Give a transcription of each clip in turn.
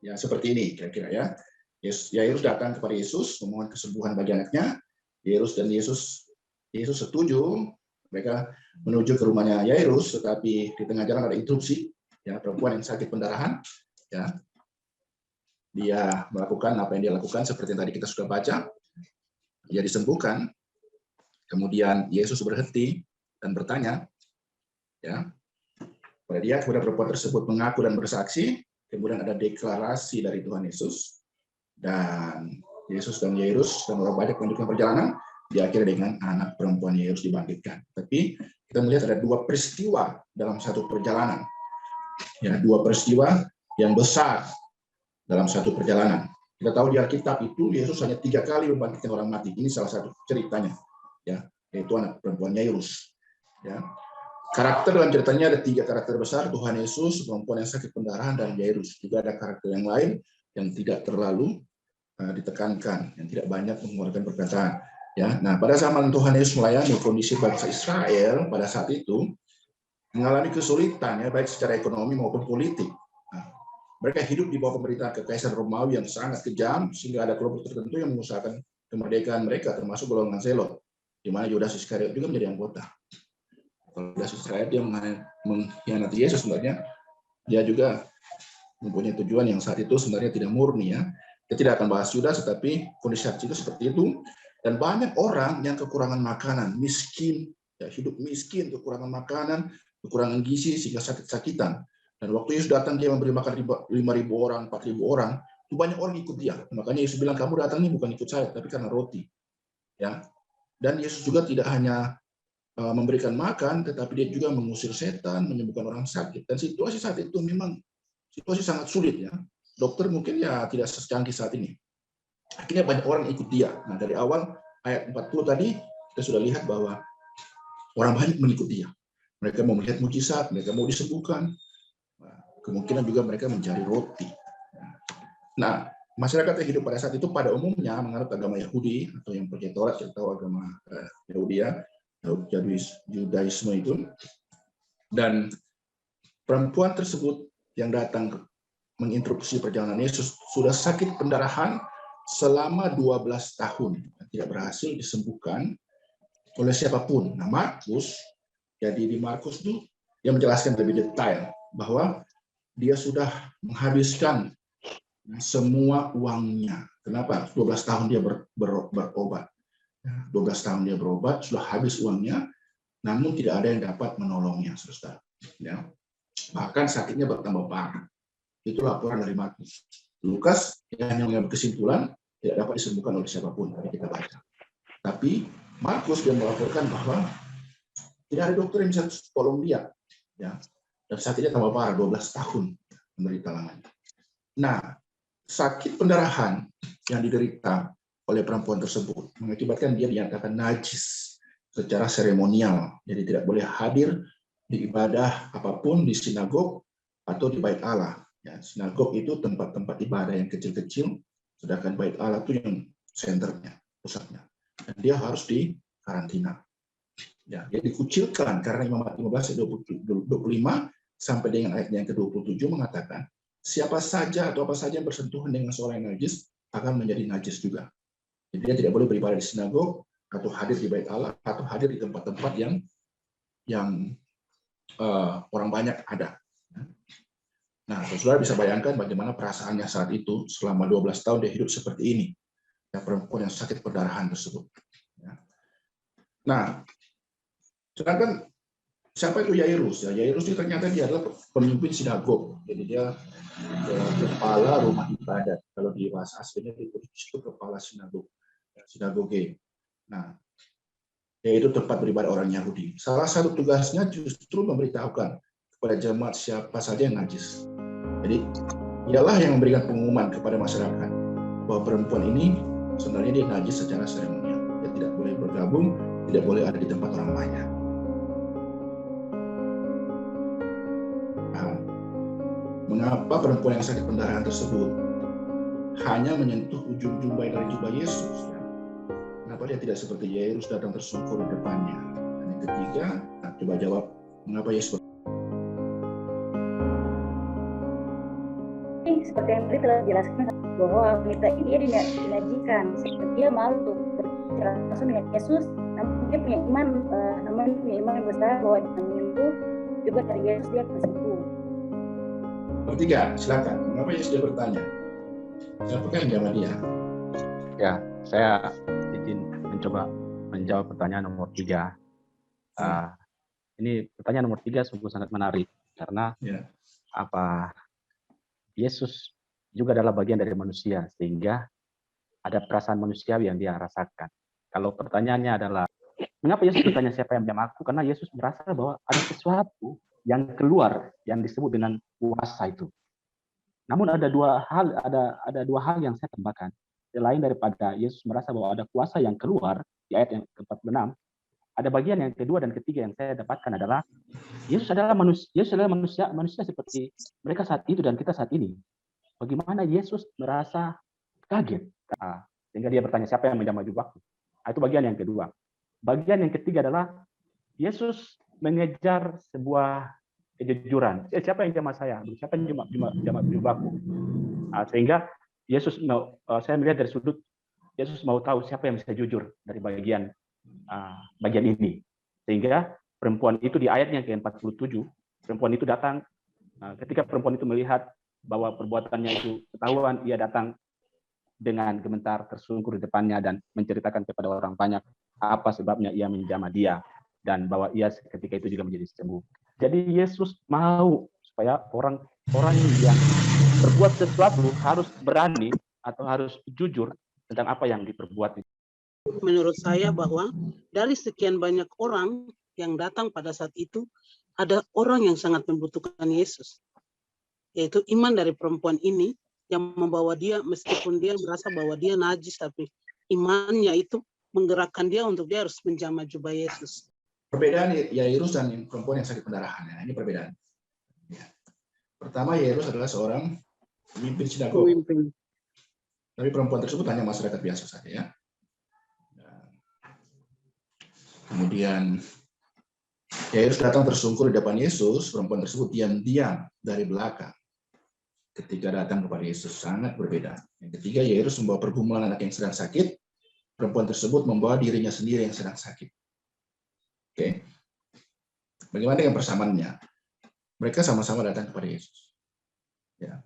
Ya, seperti ini kira-kira ya. Yairus datang kepada Yesus memohon kesembuhan bagi anaknya. Yesus setuju. Mereka menuju ke rumahnya Yairus, tetapi di tengah jalan ada interupsi. Ya, perempuan yang sakit pendarahan. Ya, dia melakukan apa yang dia lakukan seperti yang tadi kita sudah baca. Dia disembuhkan. Kemudian Yesus berhenti dan bertanya, ya, kepada perempuan tersebut mengaku dan bersaksi. Kemudian ada deklarasi dari Tuhan Yesus, dan Yesus dan Yairus dan orang banyak melanjutkan perjalanan, diakhiri dengan anak perempuan Yairus dibangkitkan. Tapi kita melihat ada dua peristiwa dalam satu perjalanan, ya, dua peristiwa yang besar dalam satu perjalanan. Kita tahu di Alkitab itu Yesus hanya 3 kali membangkitkan orang mati. Ini salah satu ceritanya, ya, yaitu anak perempuan Yairus. Ya. Karakter dalam ceritanya ada 3 karakter besar: Tuhan Yesus, perempuan yang sakit pendarahan, dan Yairus. Juga ada karakter yang lain yang tidak terlalu ditekankan, yang tidak banyak mengeluarkan perkataan. Ya, nah pada zaman Tuhan Yesus melayani, kondisi bangsa Israel pada saat itu mengalami kesulitan, ya, baik secara ekonomi maupun politik. Nah, mereka hidup di bawah pemerintahan kekaisaran Romawi yang sangat kejam, sehingga ada kelompok tertentu yang mengusahakan kemerdekaan mereka, termasuk golongan Zelot, di mana Yudas Iskariot juga menjadi anggota. Kalau Yudas Iskariot dia mengkhianati Yesus, sebenarnya dia juga mempunyai tujuan yang saat itu sebenarnya tidak murni, ya. Kita tidak akan bahas Yudas, tetapi kondisi saat itu seperti itu. Dan banyak orang yang kekurangan makanan, miskin, ya, hidup miskin, kekurangan makanan, kekurangan gizi, sehingga sakit-sakitan. Dan waktu Yesus datang, dia memberi makan 5.000 orang, 4.000 orang, itu banyak orang ikut dia. Makanya Yesus bilang, kamu datang ini bukan ikut saya, tapi karena roti. Ya. Dan Yesus juga tidak hanya memberikan makan, tetapi dia juga mengusir setan, menyembuhkan orang sakit. Dan situasi saat itu memang situasi sangat sulit, ya. Dokter mungkin ya tidak secanggih saat ini. Akhirnya banyak orang ikut dia. Nah, dari awal ayat 40 tadi kita sudah lihat bahwa orang banyak mengikut dia. Mereka mau melihat mujizat, mereka mau disembuhkan. Nah, kemungkinan juga mereka mencari roti. Nah, masyarakat yang hidup pada saat itu pada umumnya menganut agama Yahudi atau yang percaya Taurat, kita tahu agama Yahudi, ya, Judaisme itu. Dan perempuan tersebut yang datang menginterupsi perjalanan Yesus sudah sakit pendarahan selama 12 tahun, tidak berhasil disembuhkan oleh siapapun. Nah, Markus, jadi di Markus itu dia menjelaskan lebih detail bahwa dia sudah menghabiskan semua uangnya. Kenapa? 12 tahun dia berobat. 12 tahun dia berobat, sudah habis uangnya, namun tidak ada yang dapat menolongnya, saudara. Ya. Bahkan sakitnya bertambah parah. Itu laporan dari Markus. Lukas hanya mengambil kesimpulan tidak dapat disembuhkan oleh siapapun, tadi kita baca. Tapi Markus dia melaporkan bahwa tidak ada dokter yang bisa tolong dia. Ya. Dan sakitnya tambah parah, 12 tahun menderita lamanya. Nah, sakit pendarahan yang diderita oleh perempuan tersebut mengakibatkan dia dinyatakan najis secara seremonial. Jadi tidak boleh hadir di ibadah apapun, di sinagog atau di bait Allah. Ya, sinagog itu tempat-tempat ibadah yang kecil-kecil, sedangkan bait Allah itu yang senternya, pusatnya. Dan dia harus di karantina. Ya, dia dikucilkan karena Imamat 15 ayat 25 sampai dengan ayat yang ke-27 mengatakan siapa saja atau apa saja yang bersentuhan dengan seorang yang najis akan menjadi najis juga. Jadi dia tidak boleh beribadah di sinagog atau hadir di bait Allah atau hadir di tempat-tempat yang orang banyak ada. Nah, saudara bisa bayangkan bagaimana perasaannya saat itu selama 12 tahun dia hidup seperti ini. Ya, perempuan yang sakit perdarahan tersebut. Ya. Nah, sedangkan siapa itu Yairus? Ya, Yairus itu ternyata dia adalah pemimpin sinagog. Jadi dia kepala rumah ibadat. Kalau di bahasa aslinya itu kepala sinagog. Sinagoge. Nah, yaitu tempat beribadah orang Yahudi. Salah satu tugasnya justru memberitahukan kepada jemaat siapa saja yang najis. Jadi, ialah yang memberikan pengumuman kepada masyarakat bahwa perempuan ini sebenarnya dia najis secara seremonial. Dia tidak boleh bergabung, tidak boleh ada di tempat orang banyak. Nah, mengapa perempuan yang sakit pendarahan tersebut hanya menyentuh ujung jubah dari jubah Yesus? Kenapa dia tidak seperti Yairus datang tersungkur di depannya? Dan yang ketiga, nah, coba jawab, mengapa Yesus? seperti yang tadi telah dijelaskan bahwa wanita ini dia dinajikan, dia malu berbicara langsung dengan Yesus, namun dia punya iman, yang besar bahwa dengan menyentuh juga dari Yesus dia akan sembuh. Ketiga, silakan. Mengapa Yesus dia bertanya? Siapakah yang menjamah dia? Ya, saya izin mencoba menjawab pertanyaan nomor 3. Ini pertanyaan nomor 3 sungguh sangat menarik karena Yesus juga adalah bagian dari manusia sehingga ada perasaan manusiawi yang dia rasakan. Kalau pertanyaannya adalah mengapa Yesus bertanya siapa yang menjamah aku? Karena Yesus merasa bahwa ada sesuatu yang keluar yang disebut dengan kuasa itu. Namun ada dua hal yang saya tambahkan. Selain daripada Yesus merasa bahwa ada kuasa yang keluar di ayat yang ke-46, ada bagian yang kedua dan ketiga yang saya dapatkan adalah Yesus adalah manusia seperti mereka saat itu dan kita saat ini. Bagaimana Yesus merasa kaget sehingga dia bertanya siapa yang menjamah jubahku. Itu bagian yang kedua. Bagian yang ketiga adalah Yesus mengejar sebuah kejujuran. Siapa yang jamah saya? Siapa yang jamah jubahku? Sehingga Yesus saya melihat dari sudut Yesus mau tahu siapa yang bisa jujur dari bagian ini. Sehingga perempuan itu di ayatnya ke-47, perempuan itu datang ketika perempuan itu melihat bahwa perbuatannya itu ketahuan, ia datang dengan gemetar tersungkur di depannya dan menceritakan kepada orang banyak apa sebabnya ia menjamah dia dan bahwa ia ketika itu juga menjadi sembuh. Jadi Yesus mau supaya orang yang berbuat sesuatu harus berani atau harus jujur tentang apa yang diperbuat. Menurut saya bahwa dari sekian banyak orang yang datang pada saat itu, ada orang yang sangat membutuhkan Yesus. Yaitu iman dari perempuan ini yang membawa dia, meskipun dia merasa bahwa dia najis, tapi imannya itu menggerakkan dia untuk dia harus menjamah jubah Yesus. Perbedaan Yairus dan perempuan yang sakit pendarahan. Ini perbedaan. Pertama, Yairus adalah seorang pemimpin sinagoga. Tapi perempuan tersebut hanya masyarakat biasa saja, ya. Kemudian Yairus datang tersungkur di depan Yesus, perempuan tersebut diam-diam dari belakang. Ketika datang kepada Yesus sangat berbeda. Yang ketiga, Yairus membawa pergumulan anak yang sedang sakit, perempuan tersebut membawa dirinya sendiri yang sedang sakit. Oke. Bagaimana dengan persamaannya? Mereka sama-sama datang kepada Yesus. Ya.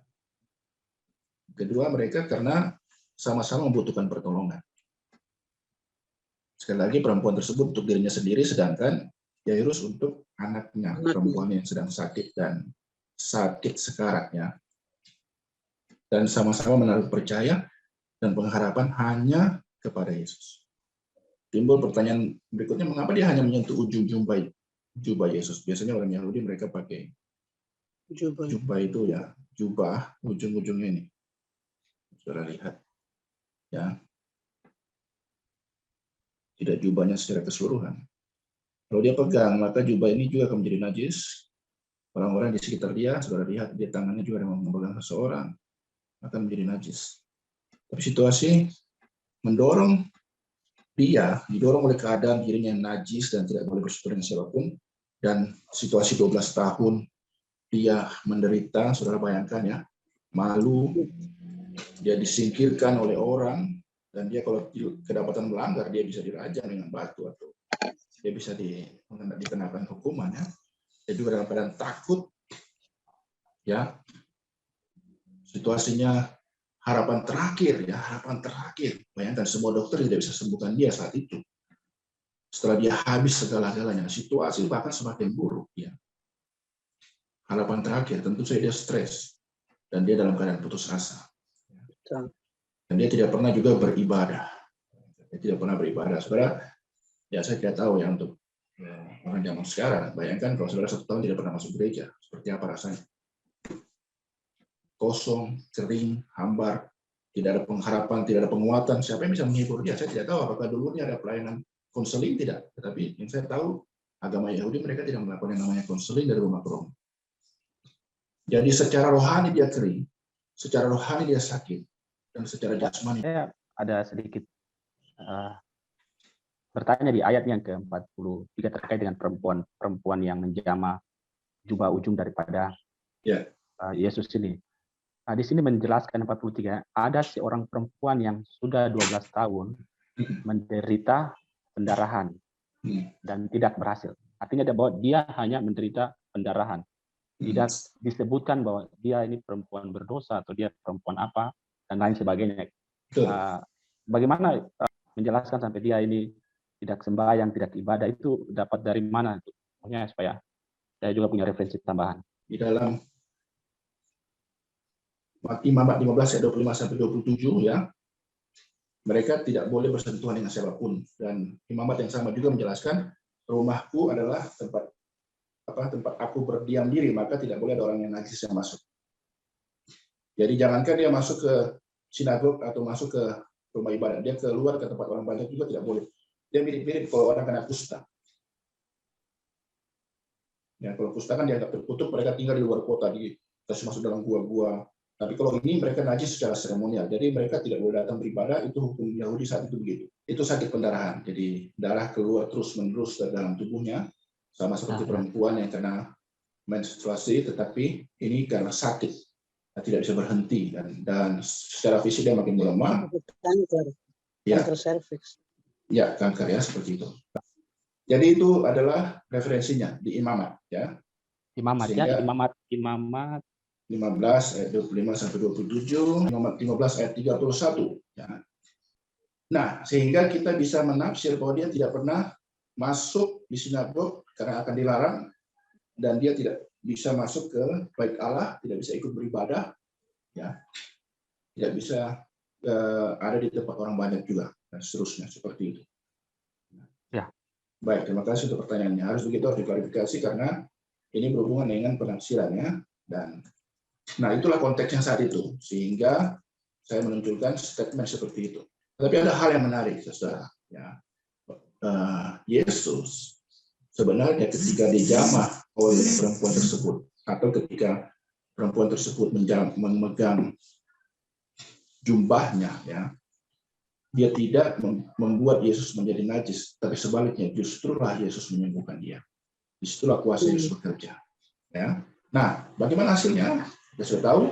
Kedua, mereka karena sama-sama membutuhkan pertolongan. Sekali lagi, perempuan tersebut untuk dirinya sendiri, sedangkan Yairus untuk anaknya, perempuan yang sedang sakit dan sakit sekarat, ya. Dan sama-sama menaruh percaya dan pengharapan hanya kepada Yesus. Timbul pertanyaan berikutnya, mengapa dia hanya menyentuh ujung jubah Yesus? Biasanya orang Yahudi mereka pakai jubah itu, ya, jubah ujung-ujungnya ini. Saudara lihat, ya. Tidak jubahnya secara keseluruhan. Kalau dia pegang, maka jubah ini juga akan menjadi najis. Orang-orang di sekitar dia, saudara lihat, dia tangannya juga ada memegang seseorang, akan menjadi najis. Tapi situasi mendorong dia, didorong oleh keadaan dirinya yang najis dan tidak boleh bersentuhan dengan siapapun, dan situasi 12 tahun dia menderita, saudara bayangkan, ya, malu, dia disingkirkan oleh orang, dan dia kalau kedapatan melanggar, dia bisa dirajam dengan batu atau dia bisa dikenakan hukuman, ya. Dia juga dalam keadaan takut, ya. Situasinya harapan terakhir, ya, harapan terakhir. Bayangkan semua dokter tidak bisa sembuhkan dia saat itu. Setelah dia habis segala-galanya, situasi bahkan semakin buruk, ya. Harapan terakhir, tentu saja dia stres dan dia dalam keadaan putus asa. Dan dia tidak pernah juga beribadah. Dia tidak pernah beribadah. Saudara, ya saya tidak tahu, ya, untuk orang zaman sekarang. Bayangkan kalau saudara 1 tahun tidak pernah masuk gereja, seperti apa rasanya? Kosong, kering, hambar, tidak ada pengharapan, tidak ada penguatan. Siapa yang bisa menghibur dia? Saya tidak tahu apakah dulu ada pelayanan konseling, tidak. Tetapi yang saya tahu, agama Yahudi mereka tidak melakukan yang namanya konseling dari rumah ke rumah. Jadi secara rohani dia kering, secara rohani dia sakit, dan secara jasmani. Saya ada sedikit bertanya di ayat yang ke-43 terkait dengan perempuan yang menjamah jubah ujung daripada Yesus ini. Nah, di sini menjelaskan 43, ada seorang perempuan yang sudah 12 tahun menderita pendarahan dan tidak berhasil. Artinya bahwa dia hanya menderita pendarahan. Tidak disebutkan bahwa dia ini perempuan berdosa atau dia perempuan apa dan lain sebagainya. Bagaimana menjelaskan sampai dia ini tidak sembahyang, tidak ibadah, itu dapat dari mana? Pokoknya supaya saya juga punya referensi tambahan. Di dalam Imamat 15 ayat 25 sampai 27 ya, mereka tidak boleh bersentuhan dengan siapapun, dan Imamat yang sama juga menjelaskan rumahku adalah tempat aku berdiam diri, maka tidak boleh ada orang yang najis yang masuk. Jadi jangankan dia masuk ke sinagog atau masuk ke rumah ibadah, dia keluar ke tempat orang banyak juga tidak boleh. Dia mirip-mirip kalau orang kena kusta. Ya, kalau kusta kan dianggap terkutuk, mereka tinggal di luar kota, dikasih masuk dalam gua-gua. Tapi kalau ini mereka najis secara seremonial, jadi mereka tidak boleh datang beribadah. Itu hukum Yahudi saat itu begitu. Itu sakit pendarahan, jadi darah keluar terus-menerus dari dalam tubuhnya, sama seperti perempuan yang kena menstruasi, tetapi ini karena sakit, tidak bisa berhenti, dan secara fisik dia makin melemah. Kanker serviks. Ya, kanker ya, seperti itu. Jadi itu adalah referensinya di Imamat ya. Imamat ya, Imamat 15 ayat 25 sampai 27, Imamat 15 ayat 31 ya. Nah, sehingga kita bisa menafsir bahwa dia tidak pernah masuk di sinagog karena akan dilarang, dan dia tidak bisa masuk ke bait Allah, tidak bisa ikut beribadah ya. Tidak bisa ada di tempat orang banyak juga, dan seterusnya seperti itu. Ya. Baik, terima kasih untuk pertanyaannya. Harus begitu, harus diklarifikasi karena ini berhubungan dengan penafsirannya, dan nah itulah konteksnya saat itu, sehingga saya menunjukkan statement seperti itu. Tapi ada hal yang menarik, saudara. Ya. Yesus sebenarnya ketika dijamah oleh perempuan tersebut, atau ketika perempuan tersebut memegang jubahnya, ya, dia tidak membuat Yesus menjadi najis, tapi sebaliknya justrulah Yesus menyembuhkan dia. Disitulah kuasa Yesus bekerja. Ya. Nah, bagaimana hasilnya? Kita sudah tahu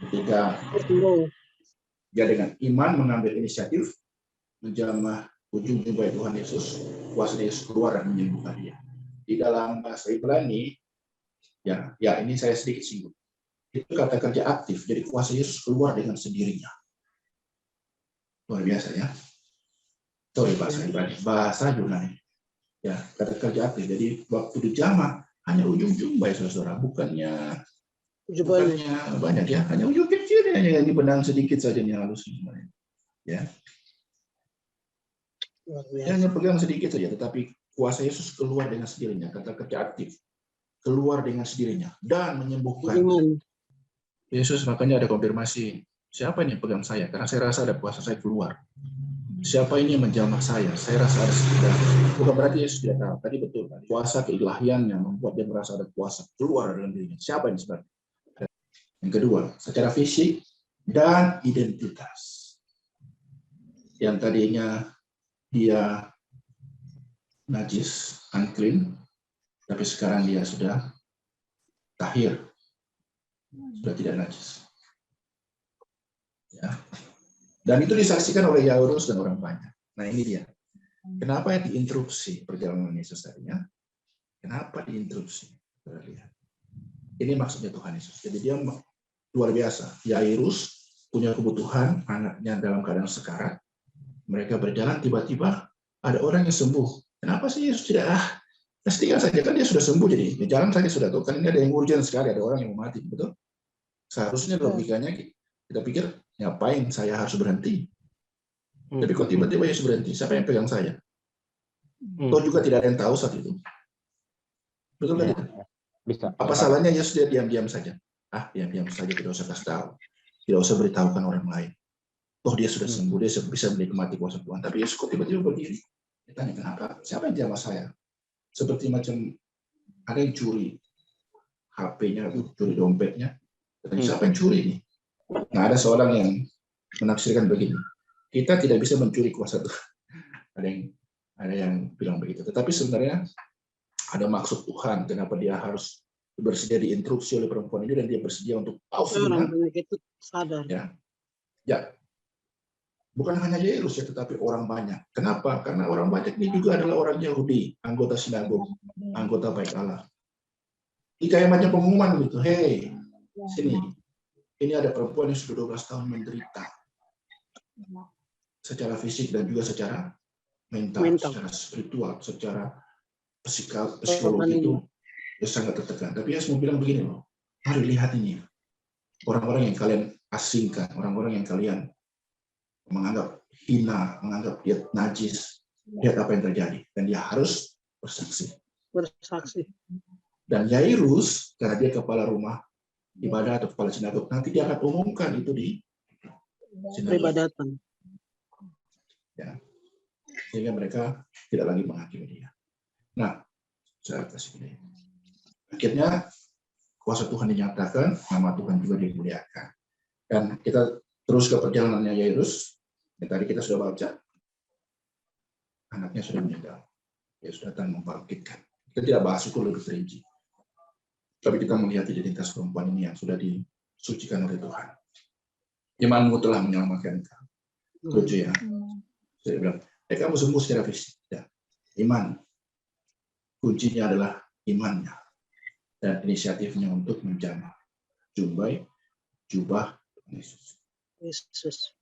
ketika dia dengan iman mengambil inisiatif menjamah ujung jubah Tuhan Yesus, kuasa Yesus keluar dan menyembuhkan dia. Di dalam bahasa Ibrani, ya ini saya sedikit singgung. Itu kata kerja aktif, jadi kuasa Yesus keluar dengan sendirinya. Luar biasa ya. Sorry, bahasa Ibrani, bahasa Yunani. Ya, kata kerja aktif. Jadi waktu dijamah hanya ujung jubah ya saudara, bukannya banyak ya, hanya ujung kecil, hanya yang benang sedikit saja yang halus. Ya. Hanya pegang sedikit saja, tetapi kuasa Yesus keluar dengan sendirinya, kata kerja aktif, keluar dengan sendirinya dan menyembuhkan. Yesus makanya ada konfirmasi, siapa ini pegang saya? Karena saya rasa ada kuasa saya keluar. Siapa ini yang menjamah saya? Saya rasa ada sekitar. Bukan berarti Yesus tidak tahu. Tadi betul, kuasa keilahian yang membuat dia merasa ada kuasa keluar dalam dirinya. Siapa ini sebenarnya? Yang kedua, secara fisik dan identitas. Yang tadinya dia najis, unclean, tapi sekarang dia sudah tahir, sudah tidak najis. Ya. Dan itu disaksikan oleh Yairus dan orang banyak. Nah ini dia. Kenapa diinterupsi perjalanan Yesus tadinya? Kenapa diinterupsi? Kita lihat. Ini maksudnya Tuhan Yesus. Jadi dia luar biasa. Yairus punya kebutuhan, anaknya dalam keadaan sekarat. Mereka berjalan, tiba-tiba ada orang yang sembuh. Kenapa sih Yesus tidak pastikan saja, kan dia sudah sembuh, jadi jalan saja sudah tahu. Kan ini ada yang urgent sekali, ada orang yang mau mati, betul? Seharusnya logikanya kita pikir, ngapain saya harus berhenti? Tapi kok tiba-tiba Yesus berhenti? Siapa yang pegang saya? Toh juga tidak ada yang tahu saat itu. Betul kan? Bisa. Apa salahnya Yesus dia diam-diam saja? Diam-diam saja, tidak usah kasih tahu. Tidak usah beritahukan orang lain. Toh dia sudah sembuh, dia bisa menikmati kuasa Tuhan. Tapi Yesus kok tiba-tiba berdiri? Dia tanya, kenapa? Siapa yang jamah saya? Seperti macam ada yang curi HP-nya, curi dompetnya. Siapa yang curi ini? Nah, ada seorang yang menafsirkan begini. Kita tidak bisa mencuri kuasa Tuhan. Ada yang bilang begitu. Tetapi sebenarnya ada maksud Tuhan kenapa dia harus bersedia diinstruksi oleh perempuan ini dan dia bersedia untuk tahu Orang semua. banyak itu sadar. Ya, bukan hanya Yairus ya, tetapi orang banyak. Kenapa? Karena orang banyak ini juga adalah orang Yahudi, anggota sinagog, anggota baik Allah. Ini kayak macam pengumuman gitu, hei, sini, ini ada perempuan yang sudah 12 tahun menderita secara fisik dan juga secara mental. Secara spiritual, secara psikologi itu sangat tertekan. Tapi Yesus mau bilang begini loh, mari lihat ini, orang-orang yang kalian asingkan, orang-orang yang kalian menganggap hina, menganggap dia najis, lihat apa yang terjadi, dan dia harus bersaksi. Dan Yairus, karena dia kepala rumah ibadah atau kepala sinagog, nanti dia akan umumkan itu di peribadatan. Ya, sehingga mereka tidak lagi menghakimi dia. Nah, saya kasih ini. Akhirnya kuasa Tuhan dinyatakan, nama Tuhan juga dimuliakan. Dan kita terus ke perjalanannya Yairus. Yang tadi kita sudah baca, anaknya sudah meninggal. Yesus datang membangkitkan. Kita tidak bahas itu lebih rinci. Tapi kita melihat identitas perempuan ini yang sudah disucikan oleh Tuhan. Imanmu telah menyelamatkan engkau. Tujuh ya. Saya bilang, kamu sembuh secara fisik. Ya. Iman. Kuncinya adalah imannya. Dan inisiatifnya untuk menjamah. Jubah Yesus.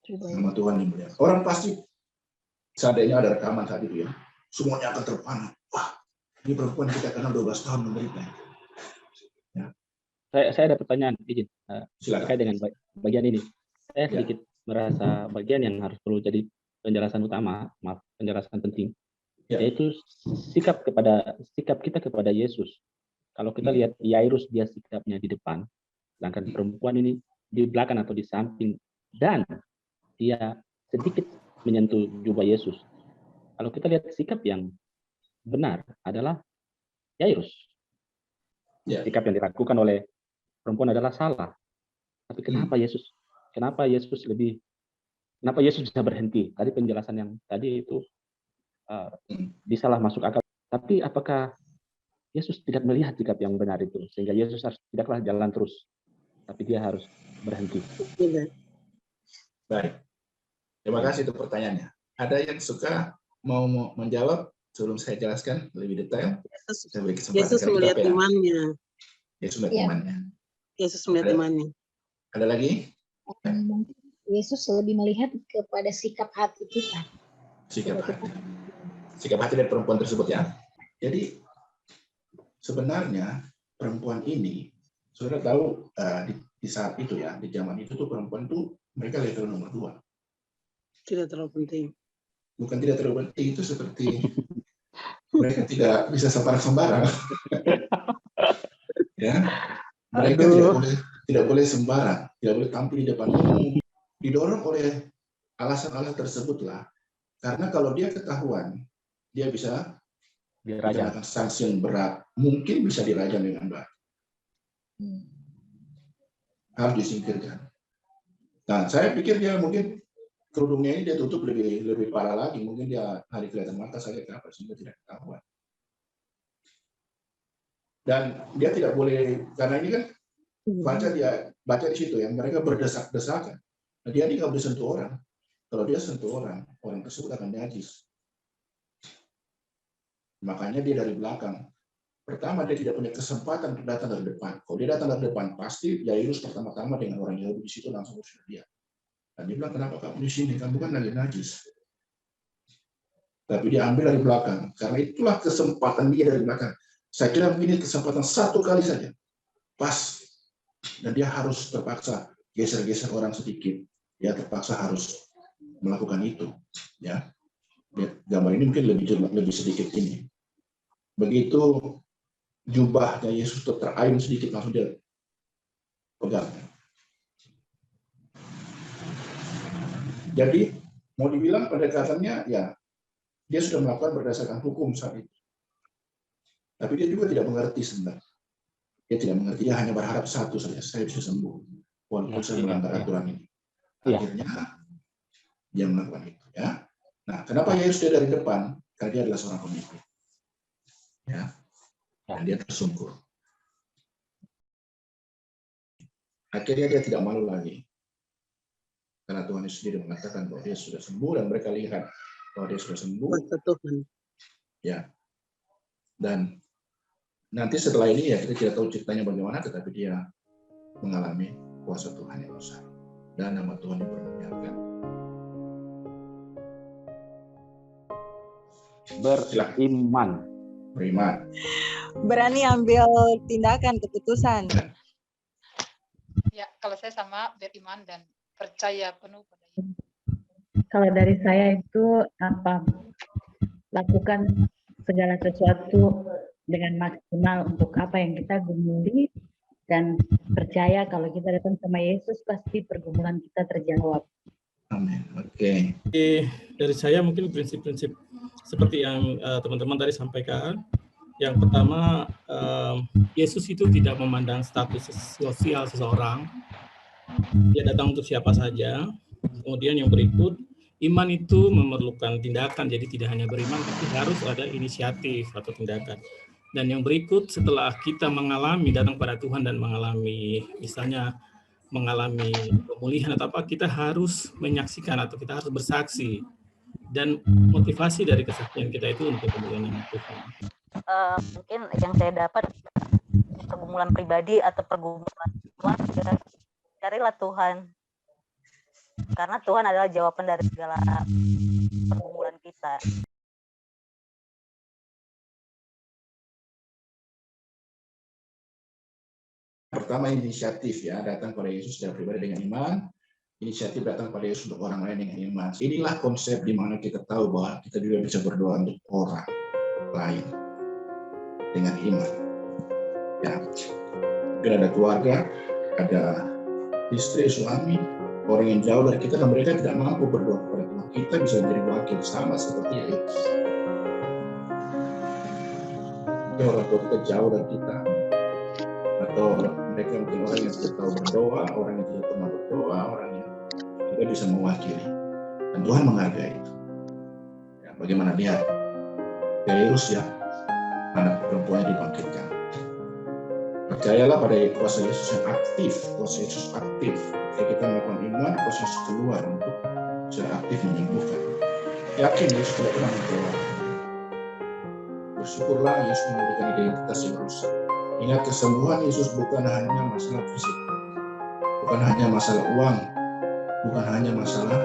Nama Tuhan dimuliakan. Orang pasti, seandainya ada rekaman saat itu ya, semuanya akan terpana. Wah, ini perempuan kita kenal 12 tahun menderita. Ya. Saya ada pertanyaan, izin. Silakan. Terkait dengan bagian ini. Saya sedikit merasa bagian yang harus perlu jadi penjelasan utama, penjelasan penting, yaitu sikap kita kepada Yesus. Kalau kita lihat Yairus, dia sikapnya di depan, sedangkan perempuan ini di belakang atau di samping, dan dia sedikit menyentuh jubah Yesus. Kalau kita lihat sikap yang benar adalah Yairus. Sikap yang dilakukan oleh perempuan adalah salah. Tapi kenapa Yesus bisa berhenti? Tadi penjelasan yang tadi itu bisalah masuk akal. Tapi apakah Yesus tidak melihat sikap yang benar itu, sehingga Yesus tidaklah jalan terus, tapi dia harus berhenti? Baik. Terima kasih untuk pertanyaannya. Ada yang suka mau menjawab sebelum saya jelaskan lebih detail? Saya beri kesempatan. Yesus melihat imannya. Yesus melihat imannya. Yesus melihat imannya. Ada lagi? Yesus lebih melihat kepada sikap hati kita. Sikap hati dari perempuan tersebut ya. Jadi sebenarnya perempuan ini, saudara tahu di saat itu ya, di zaman itu tuh perempuan tuh mereka level nomor 2. Tidak terlalu penting. Bukan tidak terlalu penting, itu seperti mereka tidak bisa sembarang-sembarang. Ya, mereka tidak boleh sembarang, tidak boleh tampil di depan umum. Didorong oleh alasan-alasan tersebutlah, karena kalau dia ketahuan, dia bisa dikenakan sanksi yang berat, mungkin bisa dirajam dengan baik. Harus disingkirkan. Nah, saya pikir dia mungkin kerudungnya ini dia tutup lebih parah lagi, mungkin dia hari kelihatan mata saja ke apa sehingga tidak ketahuan. Dan dia tidak boleh, karena ini kan baca di situ ya, mereka berdesak-desakan. Nah, dia ini nggak boleh sentuh orang. Kalau dia sentuh orang tersebut akan najis. Makanya dia dari belakang. Pertama, dia tidak punya kesempatan untuk datang dari depan. Kalau dia datang dari depan, pasti Yairus pertama-tama dengan orang Yahudi di situ langsung usir dia. Dan dia bilang, kenapa kamu di sini? Kamu kan lagi najis. Tapi dia ambil dari belakang. Karena itulah kesempatan dia dari belakang. Saya kira ini kesempatan satu kali saja. Pas. Dan dia harus terpaksa geser-geser orang sedikit. Dia terpaksa harus melakukan itu. Ya. Gambar ini mungkin lebih sedikit ini. Begitu jubahnya Yesus terayun sedikit, langsung dia pegang. Jadi mau dibilang pendekatannya ya dia sudah melakukan berdasarkan hukum saat itu. Tapi dia juga tidak mengerti sebenarnya. Dia tidak mengerti, dia hanya berharap satu saja, saya bisa sembuh walaupun saya melanggar aturan ini. Akhirnya dia melakukan itu ya. Nah, kenapa Yesus dia dari depan? Karena dia adalah seorang pemimpin. Ya. Dan dia tersungkur. Akhirnya dia tidak malu lagi. Karena Tuhan Yesus sendiri mengatakan bahwa dia sudah sembuh dan mereka lihat bahwa dia sudah sembuh. Kuasa Tuhan. Ya. Dan nanti setelah ini ya kita tidak tahu ceritanya bagaimana, tetapi dia mengalami kuasa Tuhan yang besar. Dan nama Tuhan dipermuliakan. Beriman. Berani ambil tindakan, keputusan. Ya, kalau saya sama beriman dan percaya penuh pada Yesus. Kalau dari saya itu lakukan segala sesuatu dengan maksimal untuk apa yang kita gumuli, dan percaya kalau kita datang sama Yesus pasti pergumulan kita terjawab. Amin. Oke. Dari saya mungkin prinsip-prinsip seperti yang teman-teman tadi sampaikan. Yang pertama, Yesus itu tidak memandang status sosial seseorang. Dia datang untuk siapa saja. Kemudian yang berikut, iman itu memerlukan tindakan, jadi tidak hanya beriman, tapi harus ada inisiatif atau tindakan. Dan yang berikut, setelah kita mengalami, datang pada Tuhan dan mengalami, misalnya mengalami pemulihan atau apa, kita harus menyaksikan atau kita harus bersaksi. Dan motivasi dari kesaksian kita itu untuk kemuliaan nama Tuhan. Mungkin yang saya dapat pergumulan pribadi atau pergumulan keluarga, carilah Tuhan, karena Tuhan adalah jawaban dari segala pergumulan kita. Pertama, inisiatif ya, datang pada Yesus secara pribadi dengan iman. Inisiatif datang pada Yesus untuk orang lain dengan iman. Inilah konsep di mana kita tahu bahwa kita juga bisa berdoa untuk orang lain dengan iman. Ya, mungkin ada keluarga, ada istri, suami, orang yang jauh dari kita dan mereka tidak mampu berdoa kepada Tuhan. Kita bisa menjadi wakil sama seperti Yesus. Mungkin orang tua kita jauh dari kita, atau mereka mungkin orang yang tidak tahu berdoa, orang yang tidak pernah berdoa, orang yang kita bisa mewakili. Dan Tuhan menghargai itu. Ya, bagaimana dia? Yairus ya, anak perempuannya dibangkitkan. Percayalah pada kuasa Yesus yang aktif, kuasa Yesus aktif. Ketika kita melakukan iman, kuasa Yesus keluar untuk secara aktif menyembuhkan. Yakin Yesus tidak pernah berdoa. Bersyukurlah Yesus memberikan identitas yang rusak. Ingat, kesembuhan Yesus bukan hanya masalah fisik, bukan hanya masalah uang, bukan hanya masalah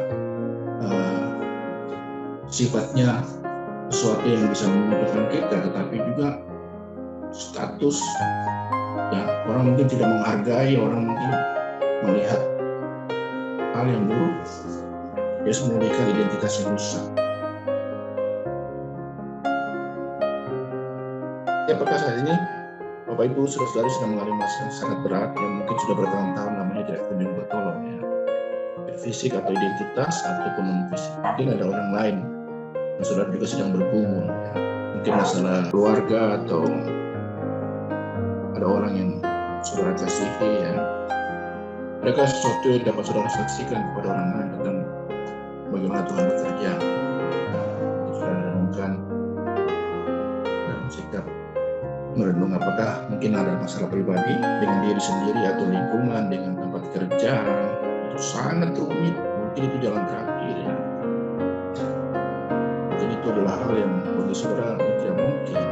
sifatnya sesuatu yang bisa menguntungkan kita, tetapi juga status. Ya, orang mungkin tidak menghargai, orang mungkin melihat hal yang buruk. Yesus memulihkan identitas yang rusak. Ya, apakah saat ini Bapak Ibu saudara-saudari sedang mengalami masalah sangat berat yang mungkin sudah bertahun-tahun namanya tidak kunjung bertolong ya. Fisik atau identitas ataupun non-fisik. Mungkin ada orang lain yang saudara juga sedang bergumul ya. Mungkin masalah keluarga atau ada orang yang saudara kasihi ya. Adakah sesuatu yang dapat saudara saksikan kepada orang lain tentang bagaimana Tuhan bekerja? Saudara renungkan dalam sikap merenung apakah mungkin ada masalah pribadi dengan diri sendiri atau lingkungan, dengan tempat kerja itu sangat rumit, mungkin itu jalan terakhir ya. Mungkin itu adalah hal yang bagi saudara tidak mungkin.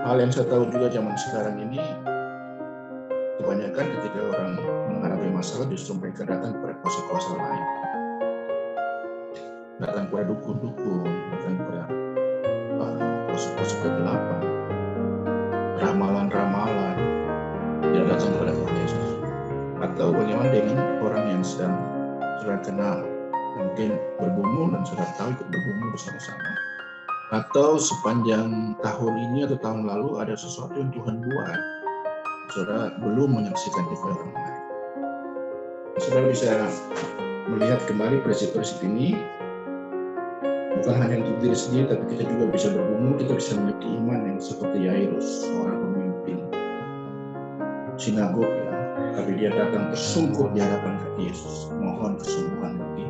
Hal yang saya tahu juga zaman sekarang ini, kebanyakan ketika orang menghadapi masalah justru mereka datang kepada kuasa-kuasa lain, datang kepada dukun-dukun, datang kepada kuasa-kuasa kegelapan, ramalan-ramalan, tidak datang kepada Tuhan Yesus. Atau bagaimana dengan orang yang sedang saudara kenal, mungkin bergumul dan saudara tahu ikut bergumul bersama-sama. Atau sepanjang tahun ini atau tahun lalu ada sesuatu yang Tuhan buat, saudara belum menyaksikan kepada orang lain. Saudara bisa melihat kembali prinsip-prinsip ini, bukan hanya untuk diri sendiri, tapi kita juga bisa bergumul, kita bisa memiliki iman yang seperti Yairus, seorang pemimpin sinagog ya, tapi dia datang tersungkur di hadapan kaki Yesus, mohon kesembuhan bagi